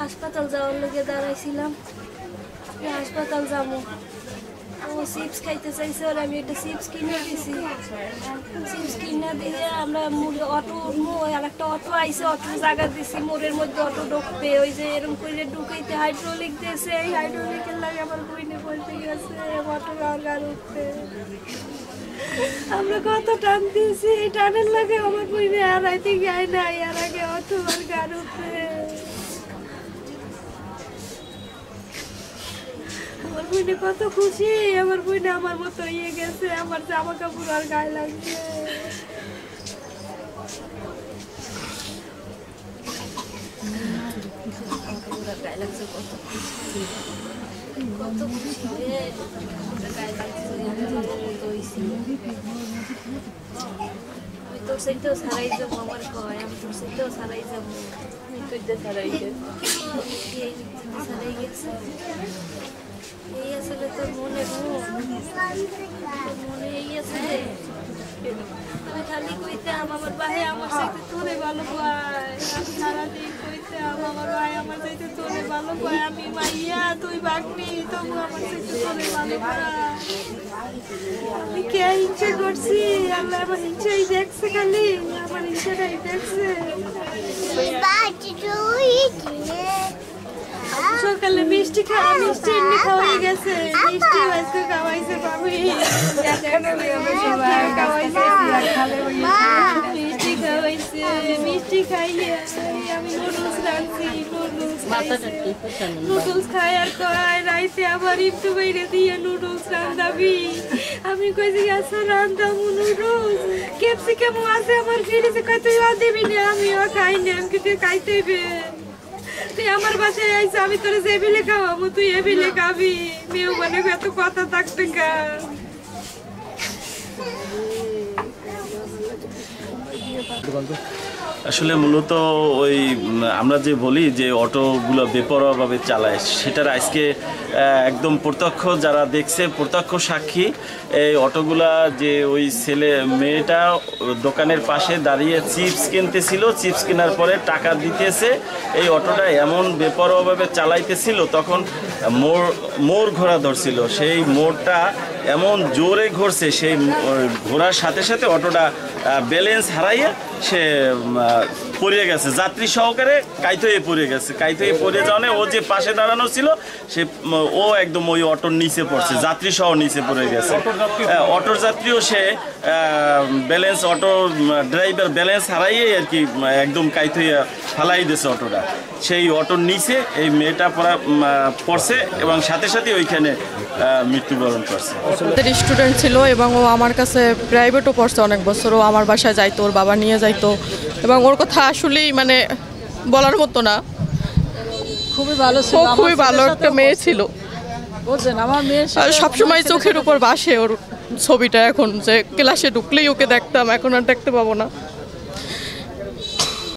হাসপাতাল যাওয়ার লোকে দাঁড়াইছিলাম, হাসপাতাল যাবো। ও চিপস খাইতে চাইছে, আর আমি একটা চিপস কিনে দিছি। চিপস কিনে দিয়ে আমরা অটো উঠবো, আর একটা অটো আইসে, অটোর জায়গা দিছি মোড়ের মধ্যে অটো ঢুকবে। ওই যে এরকম করে ঢুকাইতে হাইড্রোলিক দিয়েছে, এই হাইড্রোলিকের লাগে আমার বইনে পড়তে গেছে অটো গাড় উঠতে। আমরা কত টান দিয়েছি, এই টানের লাগে আমার বইনে হারাইতে গায় না, এর আগে অটো আর গাড় উঠতে। আমার বইনে কত খুশি, আমার বইনে আমার মতো ইয়ে গেছে, আমার জামা কাপড় আর গায়ে লাগছে। গায়ে লাগছে কত কত খুশি রে, গায়ে লাগছে। আমি তোর সাইতেও ছাড়াই যাবো, আমার কয় আমি তোর সাইতেও ছাড়াই যাবো। ছাড়াই গেছে এই আসলে তোর মনে মনে এই আছে। আমি খালি কইতাম আমার ভাই আমার সাথে তোরে ভালো পায়, আমি সারাদিন কইতাম আমার ভাই আমার সাথে তোরে ভালো পায়, আমি মাইয়া তুই বাগনি তবু আমার সাথে তোরে ভালো পায়। আমি কে ইচ্ছে করছি, আল্লাহ আমার ইচ্ছাই দেখছে, খালি আমার ইচ্ছাটাই দেখছে। সকালে মিষ্টি এমনি খাওয়াই গেছে, মিষ্টি আজকে খাওয়াইছে বাবুই, মিষ্টি খাওয়াইছে। মিষ্টি খাইয়ে আমি নুডলস রাখছি, নুডলস খাই আর কয় রাইতে আবার ইফটু বাইরে দিয়ে নুডলস রান্ধাবি। আমি কইছি আচ্ছা রান্ধাবো নুডলস, ক্যাপসিকাম আছে আমার ফ্রিজে, কয় তুই দিবি না, আমিও খাই না, আমি কিছু খাইতেইবে। তুই আমার বাসায় আইসা, আমি তোর যে বিলে খাওয়াবো, তুই এ বিলে খাবি। মেয়েও মানে এত কথা থাকবে গা। আসলে মূলত ওই আমরা যে বলি যে অটোগুলো বেপরোয়াভাবে চালায়, সেটার আজকে একদম প্রত্যক্ষ যারা দেখছে, প্রত্যক্ষ সাক্ষী। এই অটোগুলা যে ওই মেয়েটা দোকানের পাশে দাঁড়িয়ে চিপস কিনতেছিল, চিপস কেনার পরে টাকা দিতেছে, এই অটোটা এমন বেপরোয়াভাবে চালাইতেছিল, তখন মোড় ঘোরা ধরছিল, সেই মোড়টা এমন জোরে ঘুরছে, সেই ঘোরার সাথে সাথে অটোটা ব্যালেন্স হারাইয়ে সে পড়ে গেছে, যাত্রী সহকারে কাইতে হয়ে পড়ে গেছে। কাইতে হয়ে পড়ে যাওয়ানে ও যে পাশে দাঁড়ানো ছিল ও একদম ওই অটোর নিচে পড়ছে, যাত্রী সহ নিচে পড়ে গেছে। অটোর যাত্রীও সে ব্যালেন্স, অটো ড্রাইভার ব্যালেন্স হারাইয়ে আর কি একদম কাইতে হয়ে ফালাই দিয়েছে অটোটা। সেই অটোর নিচে এই মেয়েটা পড়ছে এবং সাথে সাথে ওইখানে মৃত্যুবরণ করছে। স্টুডেন্ট ছিল এবং ও আমার কাছে প্রাইভেটও পড়ছে অনেক বছর। ও আমার বাসায় যাইতো, ওর বাবা নিয়ে যাইতো, এবং ওর কথা আসলেই মানে বলার মতো না। খুবই ভালো ছিল, খুবই ভালো একটা মেয়ে ছিল। বুঝছেন, আমার মেয়ে সবসময় চোখের উপর বাসে ওর ছবিটা। এখন যে ক্লাসে ঢুকলেই ওকে দেখতাম, এখন আর দেখতে পাবো না।